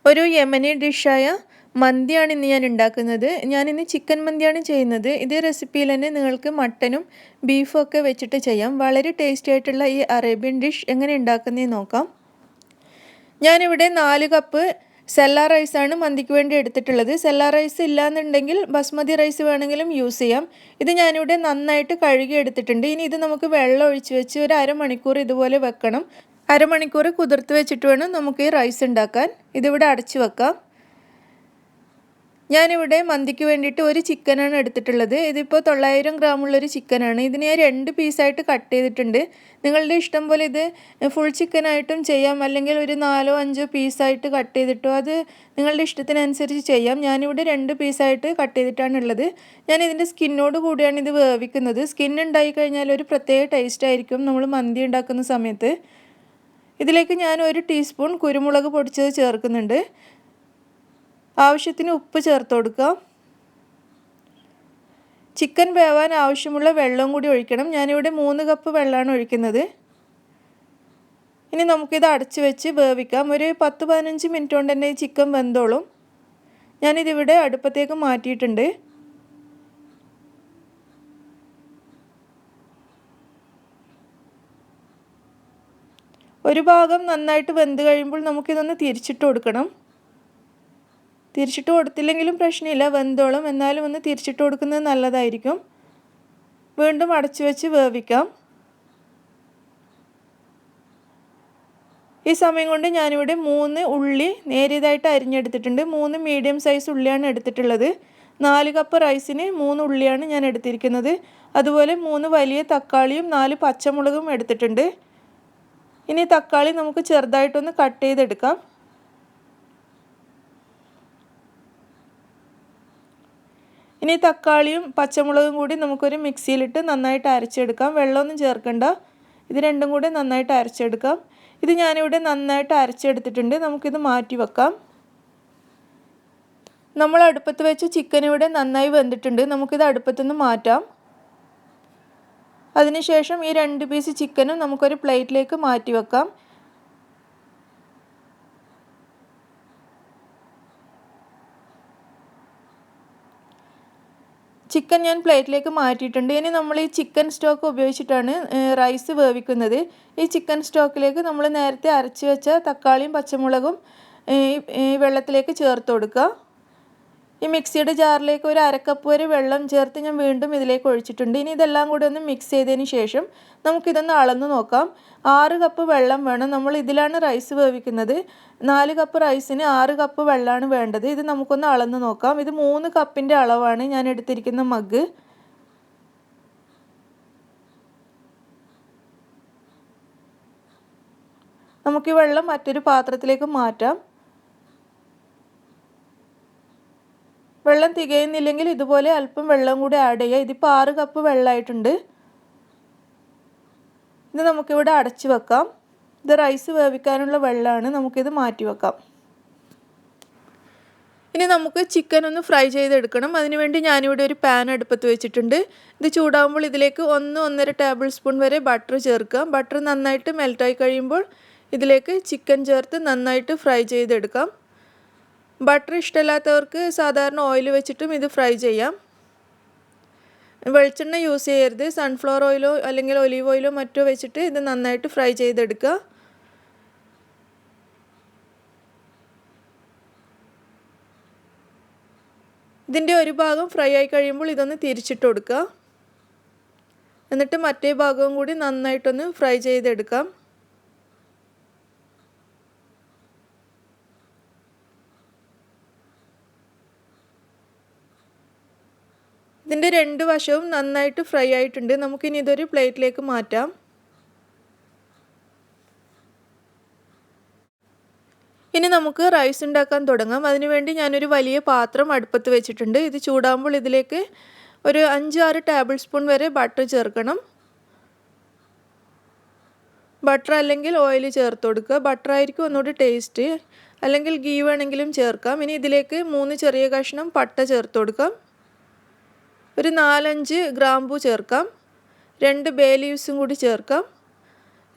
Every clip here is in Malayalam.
ഒരു യമനി ഡിഷായ മന്തിയാണ് ഇന്ന് ഞാൻ ഉണ്ടാക്കുന്നത്. ഞാനിന്ന് ചിക്കൻ മന്തിയാണ് ചെയ്യുന്നത്. ഇതേ റെസിപ്പിയിൽ തന്നെ നിങ്ങൾക്ക് മട്ടനും ബീഫും ഒക്കെ വെച്ചിട്ട് ചെയ്യാം. വളരെ ടേസ്റ്റി ആയിട്ടുള്ള ഈ അറേബ്യൻ ഡിഷ് എങ്ങനെ ഉണ്ടാക്കുന്നതെന്ന് നോക്കാം. ഞാനിവിടെ 4 കപ്പ് സെല്ല റൈസാണ് മന്തിക്ക് വേണ്ടി എടുത്തിട്ടുള്ളത്. സെല്ല റൈസ് ഇല്ലാന്നുണ്ടെങ്കിൽ ബസ്മതി റൈസ് വേണമെങ്കിലും യൂസ് ചെയ്യാം. ഇത് ഞാനിവിടെ നന്നായിട്ട് കഴുകി എടുത്തിട്ടുണ്ട്. ഇനി ഇത് നമുക്ക് വെള്ളം ഒഴിച്ച് വെച്ച് ഒരു അരമണിക്കൂർ ഇതുപോലെ വെക്കണം. അരമണിക്കൂർ കുതിർത്ത് വെച്ചിട്ട് വേണം നമുക്ക് ഈ റൈസ് ഉണ്ടാക്കാൻ. ഇതിവിടെ അടച്ചു വെക്കാം. ഞാനിവിടെ മന്തിക്ക് വേണ്ടിയിട്ട് ഒരു ചിക്കനാണ് എടുത്തിട്ടുള്ളത്. ഇതിപ്പോൾ 900 ഗ്രാമുള്ളൊരു ചിക്കനാണ്. ഇതിന് ഞാൻ 2 പീസായിട്ട് കട്ട് ചെയ്തിട്ടുണ്ട്. നിങ്ങളുടെ ഇഷ്ടം പോലെ ഇത് ഫുൾ ചിക്കനായിട്ടും ചെയ്യാം, അല്ലെങ്കിൽ ഒരു 4-5 പീസായിട്ട് കട്ട് ചെയ്തിട്ടോ അത് നിങ്ങളുടെ ഇഷ്ടത്തിനനുസരിച്ച് ചെയ്യാം. ഞാനിവിടെ 2 പീസായിട്ട് കട്ട് ചെയ്തിട്ടാണ് ഉള്ളത്. ഞാൻ ഇതിൻ്റെ സ്കിന്നോട് കൂടിയാണ് ഇത് വേവിക്കുന്നത്. സ്കിൻ ഉണ്ടായി കഴിഞ്ഞാൽ ഒരു പ്രത്യേക ടേസ്റ്റ് ആയിരിക്കും നമ്മൾ മന്തി ഉണ്ടാക്കുന്ന സമയത്ത്. ഇതിലേക്ക് ഞാൻ 1 ടീസ്പൂൺ കുരുമുളക് പൊടിച്ചത് ചേർക്കുന്നുണ്ട്. ആവശ്യത്തിന് ഉപ്പ് ചേർത്ത് കൊടുക്കാം. ചിക്കൻ വേവാൻ ആവശ്യമുള്ള വെള്ളം കൂടി ഒഴിക്കണം. ഞാനിവിടെ 3 കപ്പ് വെള്ളമാണ് ഒഴിക്കുന്നത്. ഇനി നമുക്കിത് അടച്ച് വെച്ച് വേവിക്കാം. ഒരു 10-15 മിനിറ്റ് കൊണ്ട് തന്നെ ഈ ചിക്കൻ വെന്തോളും. ഞാനിതിവിടെ അടുപ്പത്തേക്ക് മാറ്റിയിട്ടുണ്ട്. ഒരു ഭാഗം നന്നായിട്ട് വെന്ത് കഴിയുമ്പോൾ നമുക്കിതൊന്ന് തിരിച്ചിട്ട് കൊടുക്കണം. തിരിച്ചിട്ട് കൊടുത്തില്ലെങ്കിലും പ്രശ്നമില്ല, വെന്തോളും. എന്നാലും ഒന്ന് തിരിച്ചിട്ട് കൊടുക്കുന്നത് നല്ലതായിരിക്കും. വീണ്ടും അടച്ചു വെച്ച് വേവിക്കാം. ഈ സമയം കൊണ്ട് ഞാനിവിടെ 3 ഉള്ളി നേരിയതായിട്ട് അരിഞ്ഞെടുത്തിട്ടുണ്ട്. 3 മീഡിയം സൈസ് ഉള്ളിയാണ് എടുത്തിട്ടുള്ളത്. 4 കപ്പ് റൈസിന് 3 ഉള്ളിയാണ് ഞാൻ എടുത്തിരിക്കുന്നത്. അതുപോലെ 3 വലിയ തക്കാളിയും 4 പച്ചമുളകും എടുത്തിട്ടുണ്ട്. ഇനി തക്കാളി നമുക്ക് ചെറുതായിട്ടൊന്ന് കട്ട് ചെയ്തെടുക്കാം. ഇനി തക്കാളിയും പച്ചമുളകും കൂടി നമുക്കൊരു മിക്സിയിലിട്ട് നന്നായിട്ട് അരച്ചെടുക്കാം. വെള്ളമൊന്നും ചേർക്കണ്ട. ഇത് രണ്ടും കൂടി നന്നായിട്ട് അരച്ചെടുക്കാം. ഇത് ഞാനിവിടെ നന്നായിട്ട് അരച്ചെടുത്തിട്ടുണ്ട്. നമുക്കിത് മാറ്റി വെക്കാം. നമ്മൾ അടുപ്പത്ത് വെച്ച് ചിക്കൻ ഇവിടെ നന്നായി വെന്തിട്ടുണ്ട്. നമുക്കിത് അടുപ്പത്തുനിന്ന് മാറ്റാം. അതിനുശേഷം ഈ 2 പീസ് ചിക്കനും നമുക്കൊരു പ്ലേറ്റിലേക്ക് മാറ്റി വെക്കാം. ചിക്കൻ ഞാൻ പ്ലേറ്റിലേക്ക് മാറ്റിയിട്ടുണ്ട്. ഇനി നമ്മൾ ഈ ചിക്കൻ സ്റ്റോക്ക് ഉപയോഗിച്ചിട്ടാണ് റൈസ് വേവിക്കുന്നത്. ഈ ചിക്കൻ സ്റ്റോക്കിലേക്ക് നമ്മൾ നേരത്തെ അരച്ച് വെച്ച തക്കാളിയും പച്ചമുളകും ഈ വെള്ളത്തിലേക്ക് ചേർത്ത് കൊടുക്കുക. ഈ മിക്സിയുടെ ജാറിലേക്ക് ഒരു 1/2 കപ്പ് വരെ വെള്ളം ചേർത്ത് ഞാൻ വീണ്ടും ഇതിലേക്ക് ഒഴിച്ചിട്ടുണ്ട്. ഇനി ഇതെല്ലാം കൂടി ഒന്ന് മിക്സ് ചെയ്തതിന് ശേഷം നമുക്കിതൊന്ന് അളന്ന് നോക്കാം. 6 കപ്പ് വെള്ളം വേണം. നമ്മൾ ഇതിലാണ് റൈസ് വേവിക്കുന്നത്. 4 കപ്പ് റൈസിന് 6 കപ്പ് വെള്ളമാണ് വേണ്ടത്. ഇത് നമുക്കൊന്ന് അളന്ന് നോക്കാം. ഇത് 3 കപ്പിൻ്റെ അളവാണ് ഞാൻ എടുത്തിരിക്കുന്ന മഗ്. നമുക്ക് ഈ വെള്ളം മറ്റൊരു പാത്രത്തിലേക്ക് മാറ്റാം. വെള്ളം തികയുന്നില്ലെങ്കിൽ ഇതുപോലെ അല്പം വെള്ളം കൂടി ആഡ് ചെയ്യുക. ഇതിപ്പോൾ 6 കപ്പ് വെള്ളമായിട്ടുണ്ട്. ഇത് നമുക്കിവിടെ അടച്ചു വെക്കാം. ഇത് റൈസ് വേവിക്കാനുള്ള വെള്ളമാണ്. നമുക്കിത് മാറ്റി വെക്കാം. ഇനി നമുക്ക് ചിക്കൻ ഒന്ന് ഫ്രൈ ചെയ്തെടുക്കണം. അതിനുവേണ്ടി ഞാനിവിടെ ഒരു പാൻ അടുപ്പത്ത് വെച്ചിട്ടുണ്ട്. ഇത് ചൂടാകുമ്പോൾ ഇതിലേക്ക് 1-1.5 ടേബിൾ സ്പൂൺ വരെ ബട്ടർ ചേർക്കാം. ബട്ടർ നന്നായിട്ട് മെൽറ്റായി കഴിയുമ്പോൾ ഇതിലേക്ക് ചിക്കൻ ചേർത്ത് നന്നായിട്ട് ഫ്രൈ ചെയ്തെടുക്കാം. ബട്ടർ ഇഷ്ടമില്ലാത്തവർക്ക് സാധാരണ ഓയിൽ വെച്ചിട്ടും ഇത് ഫ്രൈ ചെയ്യാം. വെളിച്ചെണ്ണ യൂസ് ചെയ്യരുത്. സൺഫ്ലവർ ഓയിലോ അല്ലെങ്കിൽ ഒലീവ് ഓയിലോ മറ്റോ വെച്ചിട്ട് ഇത് നന്നായിട്ട് ഫ്രൈ ചെയ്തെടുക്കുക. ഇതിൻ്റെ ഒരു ഭാഗം ഫ്രൈ ആയി കഴിയുമ്പോൾ ഇതൊന്ന് തിരിച്ചിട്ട് കൊടുക്കുക. എന്നിട്ട് മറ്റേ ഭാഗവും കൂടി നന്നായിട്ടൊന്ന് ഫ്രൈ ചെയ്തെടുക്കാം. ഇതിൻ്റെ 2 വശവും നന്നായിട്ട് ഫ്രൈ ആയിട്ടുണ്ട്. നമുക്കിനി ഇതൊരു പ്ലേറ്റിലേക്ക് മാറ്റാം. ഇനി നമുക്ക് റൈസ് ഉണ്ടാക്കാൻ തുടങ്ങാം. അതിനുവേണ്ടി ഞാനൊരു വലിയ പാത്രം അടുപ്പത്ത് വെച്ചിട്ടുണ്ട്. ഇത് ചൂടാകുമ്പോൾ ഇതിലേക്ക് ഒരു 5-6 ടേബിൾ സ്പൂൺ വരെ ബട്ടർ ചേർക്കണം. ബട്ടർ അല്ലെങ്കിൽ ഓയിൽ ചേർത്ത് കൊടുക്കുക. ബട്ടർ ആയിരിക്കും ഒന്നുകൂടി ടേസ്റ്റ്. അല്ലെങ്കിൽ ഗീ വേണമെങ്കിലും ചേർക്കാം. ഇനി ഇതിലേക്ക് 3 ചെറിയ കഷ്ണം പട്ട ചേർത്ത് കൊടുക്കാം. ഒരു 4-5 ഗ്രാമ്പൂ ചേർക്കാം. 2 ബേ ലീവ്സും കൂടി ചേർക്കാം.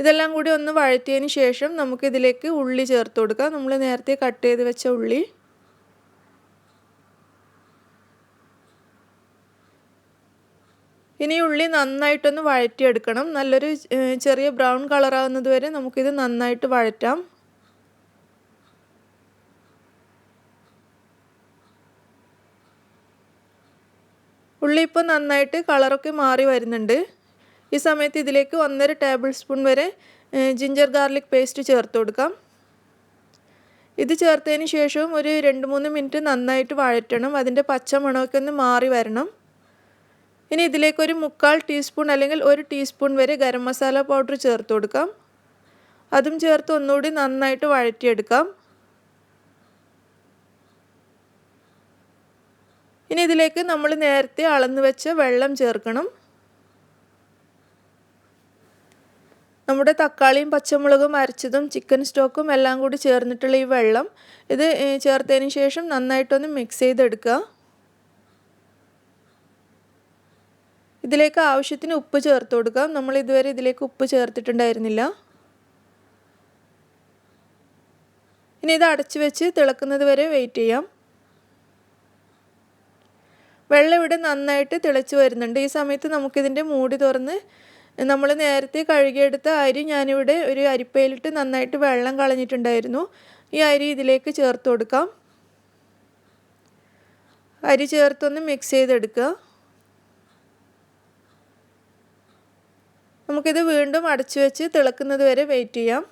ഇതെല്ലാം കൂടി ഒന്ന് വഴറ്റിയതിന് ശേഷം നമുക്കിതിലേക്ക് ഉള്ളി ചേർത്ത് കൊടുക്കാം. നമ്മൾ നേരത്തെ കട്ട് ചെയ്ത് വെച്ച ഉള്ളി. ഇനി ഉള്ളി നന്നായിട്ടൊന്ന് വഴറ്റിയെടുക്കണം. നല്ലൊരു ചെറിയ ബ്രൗൺ കളറാകുന്നത് വരെ നമുക്കിത് നന്നായിട്ട് വഴറ്റാം. ഉള്ളി ഇപ്പോൾ നന്നായിട്ട് കളറൊക്കെ മാറി വരുന്നുണ്ട്. ഈ സമയത്ത് ഇതിലേക്ക് 1.5 ടേബിൾ സ്പൂൺ വരെ ജിഞ്ചർ ഗാർലിക് പേസ്റ്റ് ചേർത്ത് കൊടുക്കാം. ഇത് ചേർത്തതിന് ശേഷവും ഒരു 2-3 മിനിറ്റ് നന്നായിട്ട് വഴറ്റണം. അതിൻ്റെ പച്ച മണമൊക്കെ ഒന്ന് മാറി വരണം. ഇനി ഇതിലേക്കൊരു 1/4 ടീസ്പൂൺ അല്ലെങ്കിൽ 1 ടീസ്പൂൺ വരെ ഗരം മസാല പൗഡർ ചേർത്ത് കൊടുക്കാം. അതും ചേർത്ത് ഒന്നുകൂടി നന്നായിട്ട് വഴറ്റിയെടുക്കാം. ഇനി ഇതിലേക്ക് നമ്മൾ നേരത്തെ അളന്ന് വെച്ച വെള്ളം ചേർക്കണം. നമ്മുടെ തക്കാളിയും പച്ചമുളകും അരച്ചതും ചിക്കൻ സ്റ്റോക്കും എല്ലാം കൂടി ചേർന്നിട്ടുള്ള ഈ വെള്ളം ഇത് ചേർത്തതിന് ശേഷം നന്നായിട്ടൊന്ന് മിക്സ് ചെയ്തെടുക്കുക. ഇതിലേക്ക് ആവശ്യത്തിന് ഉപ്പ് ചേർത്ത് കൊടുക്കാം. നമ്മൾ ഇതുവരെ ഇതിലേക്ക് ഉപ്പ് ചേർത്തിട്ടുണ്ടായിരുന്നില്ല. ഇനി ഇത് അടച്ചു വെച്ച് തിളക്കുന്നത് വരെ വെയിറ്റ് ചെയ്യാം. വെള്ളം ഇവിടെ നന്നായിട്ട് തിളച്ച് വരുന്നുണ്ട്. ഈ സമയത്ത് നമുക്കിതിൻ്റെ മൂടി തുറന്ന് നമ്മൾ നേരത്തെ കഴുകിയെടുത്ത അരി ഞാനിവിടെ ഒരു അരിപ്പയിലിട്ട് നന്നായിട്ട് വെള്ളം കളഞ്ഞിട്ടുണ്ടായിരുന്നു. ഈ അരി ഇതിലേക്ക് ചേർത്ത് കൊടുക്കാം. അരി ചേർത്തൊന്ന് മിക്സ് ചെയ്തെടുക്കുക. നമുക്കിത് വീണ്ടും അടച്ചു വെച്ച് തിളക്കുന്നത് വരെ വെയിറ്റ് ചെയ്യാം.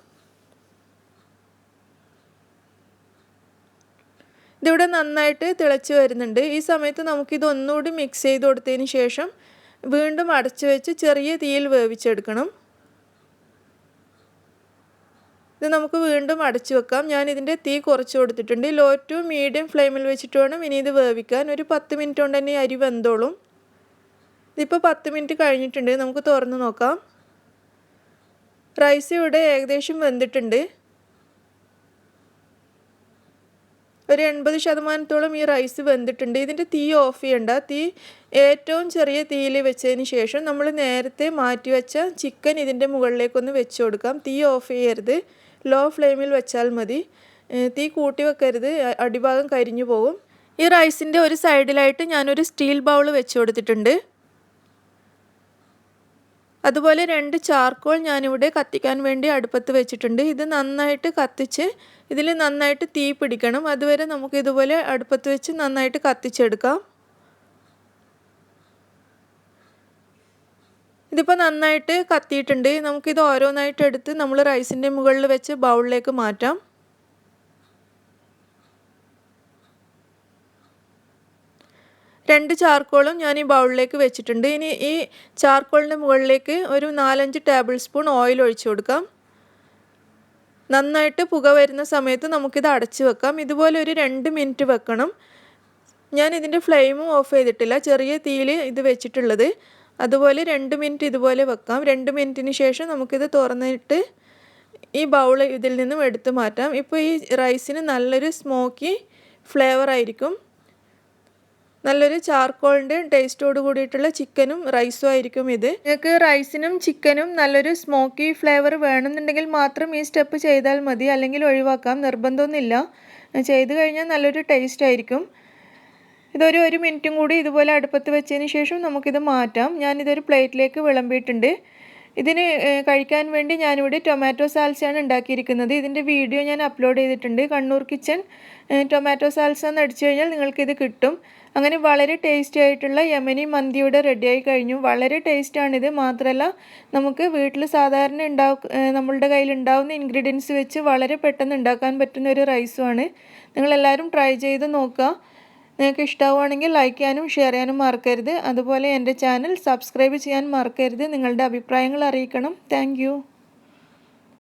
ഇതിവിടെ നന്നായിട്ട് തിളച്ച് വരുന്നുണ്ട്. ഈ സമയത്ത് നമുക്കിത് ഒന്നുകൂടി മിക്സ് ചെയ്ത് കൊടുത്തതിന് ശേഷം വീണ്ടും അടച്ചു വെച്ച് ചെറിയ തീയിൽ വേവിച്ചെടുക്കണം. ഇത് നമുക്ക് വീണ്ടും അടച്ചു വെക്കാം. ഞാനിതിൻ്റെ തീ കുറച്ച് കൊടുത്തിട്ടുണ്ട്. ലോ ടു മീഡിയം ഫ്ലെയിമിൽ വെച്ചിട്ട് വേണം ഇനി ഇത് വേവിക്കാൻ. ഒരു 10 മിനിറ്റ് കൊണ്ട് തന്നെ അരി വെന്തോളും. ഇതിപ്പോൾ 10 മിനിറ്റ് കഴിഞ്ഞിട്ടുണ്ട്. നമുക്ക് തുറന്ന് നോക്കാം. റൈസ് ഇവിടെ ഏകദേശം വെന്തിട്ടുണ്ട്. ഒരു 80% ഈ റൈസ് വെന്തിട്ടുണ്ട്. ഇതിൻ്റെ തീ ഓഫ് ചെയ്യണ്ട. തീ ഏറ്റവും ചെറിയ തീയിൽ വെച്ചതിന് ശേഷം നമ്മൾ നേരത്തെ മാറ്റി വെച്ച ചിക്കൻ ഇതിൻ്റെ മുകളിലേക്കൊന്ന് വെച്ച് കൊടുക്കാം. തീ ഓഫ് ചെയ്യരുത്. ലോ ഫ്ലെയിമിൽ വെച്ചാൽ മതി. തീ കൂട്ടി വെക്കരുത്, അടിഭാഗം കരിഞ്ഞു പോകും. ഈ റൈസിൻ്റെ ഒരു സൈഡിലായിട്ട് ഞാനൊരു സ്റ്റീൽ ബൗൾ വെച്ച് കൊടുത്തിട്ടുണ്ട്. അതുപോലെ 2 ചാർക്കോൾ ഞാനിവിടെ കത്തിക്കാൻ വേണ്ടി അടുപ്പത്ത് വെച്ചിട്ടുണ്ട്. ഇത് നന്നായിട്ട് കത്തിച്ച് ഇതിൽ നന്നായിട്ട് തീ പിടിക്കണം. അതുവരെ നമുക്ക് ഇതുപോലെ അടുപ്പത്ത് വെച്ച് നന്നായിട്ട് കത്തിച്ചെടുക്കാം. ഇതിപ്പോൾ നന്നായിട്ട് കത്തിയിട്ടുണ്ട്. നമുക്കിത് ഓരോന്നായിട്ട് എടുത്ത് നമ്മൾ റൈസിൻ്റെ മുകളിൽ വെച്ച് ബൗളിലേക്ക് മാറ്റാം. രണ്ട് ചാർക്കോളും ഞാൻ ഈ ബൗളിലേക്ക് വെച്ചിട്ടുണ്ട്. ഇനി ഈ ചാർക്കോളിൻ്റെ മുകളിലേക്ക് ഒരു 4-5 ടേബിൾ സ്പൂൺ ഓയിൽ ഒഴിച്ചു കൊടുക്കാം. നന്നായിട്ട് പുക വരുന്ന സമയത്ത് നമുക്കിത് അടച്ച് വെക്കാം. ഇതുപോലെ ഒരു 2 മിനിറ്റ് വെക്കണം. ഞാൻ ഇതിൻ്റെ ഫ്ലെയിമും ഓഫ് ചെയ്തിട്ടില്ല, ചെറിയ തീയിൽ ഇത് വെച്ചിട്ടുള്ളത്. അതുപോലെ 2 മിനിറ്റ് ഇതുപോലെ വെക്കാം. 2 മിനിറ്റിന് ശേഷം നമുക്കിത് തുറന്നിട്ട് ഈ ബൗൾ ഇതിൽ നിന്നും എടുത്ത് മാറ്റാം. ഇപ്പോൾ ഈ റൈസിന് നല്ലൊരു സ്മോക്കി ഫ്ലേവർ ആയിരിക്കും. നല്ലൊരു ചാർക്കോളിൻ്റെ ടേസ്റ്റോട് കൂടിയിട്ടുള്ള ചിക്കനും റൈസും ആയിരിക്കും ഇത്. നിങ്ങൾക്ക് റൈസിനും ചിക്കനും നല്ലൊരു സ്മോക്കി ഫ്ലേവർ വേണമെന്നുണ്ടെങ്കിൽ മാത്രം ഈ സ്റ്റെപ്പ് ചെയ്താൽ മതി, അല്ലെങ്കിൽ ഒഴിവാക്കാം, നിർബന്ധമൊന്നുമില്ല. ചെയ്ത് കഴിഞ്ഞാൽ നല്ലൊരു ടേസ്റ്റ് ആയിരിക്കും. ഇതൊരു 1 മിനിറ്റും കൂടി ഇതുപോലെ അടുപ്പത്ത് വെച്ചതിന് ശേഷം നമുക്കിത് മാറ്റാം. ഞാനിതൊരു പ്ലേറ്റിലേക്ക് വിളമ്പിയിട്ടുണ്ട്. ഇതിന് കഴിക്കാൻ വേണ്ടി ഞാനിവിടെ ടൊമാറ്റോ സാൽസയാണ് ഉണ്ടാക്കിയിരിക്കുന്നത്. ഇതിൻ്റെ വീഡിയോ ഞാൻ അപ്ലോഡ് ചെയ്തിട്ടുണ്ട്. കണ്ണൂർ കിച്ചൻ ടൊമാറ്റോ സാൽസ എന്ന് അടിച്ചു കഴിഞ്ഞാൽ നിങ്ങൾക്കിത് കിട്ടും. അങ്ങനെ വളരെ ടേസ്റ്റി ആയിട്ടുള്ള യമനി മന്തിയുടെ റെഡിയായി കഴിഞ്ഞു. വളരെ ടേസ്റ്റാണിത്. മാത്രമല്ല നമുക്ക് വീട്ടിൽ സാധാരണ നമ്മളുടെ കയ്യിലുണ്ടാവുന്ന ഇൻഗ്രീഡിയൻസ് വെച്ച് വളരെ പെട്ടെന്ന് ഉണ്ടാക്കാൻ പറ്റുന്ന ഒരു റൈസുമാണ്. നിങ്ങളെല്ലാവരും ട്രൈ ചെയ്ത് നോക്കുക. നിങ്ങൾക്ക് ഇഷ്ടമാവുകയാണെങ്കിൽ ലൈക്ക് ചെയ്യാനും ഷെയർ ചെയ്യാനും മറക്കരുത്. അതുപോലെ എൻ്റെ ചാനൽ സബ്സ്ക്രൈബ് ചെയ്യാൻ മറക്കരുത്. നിങ്ങളുടെ അഭിപ്രായങ്ങൾ അറിയിക്കണം. താങ്ക്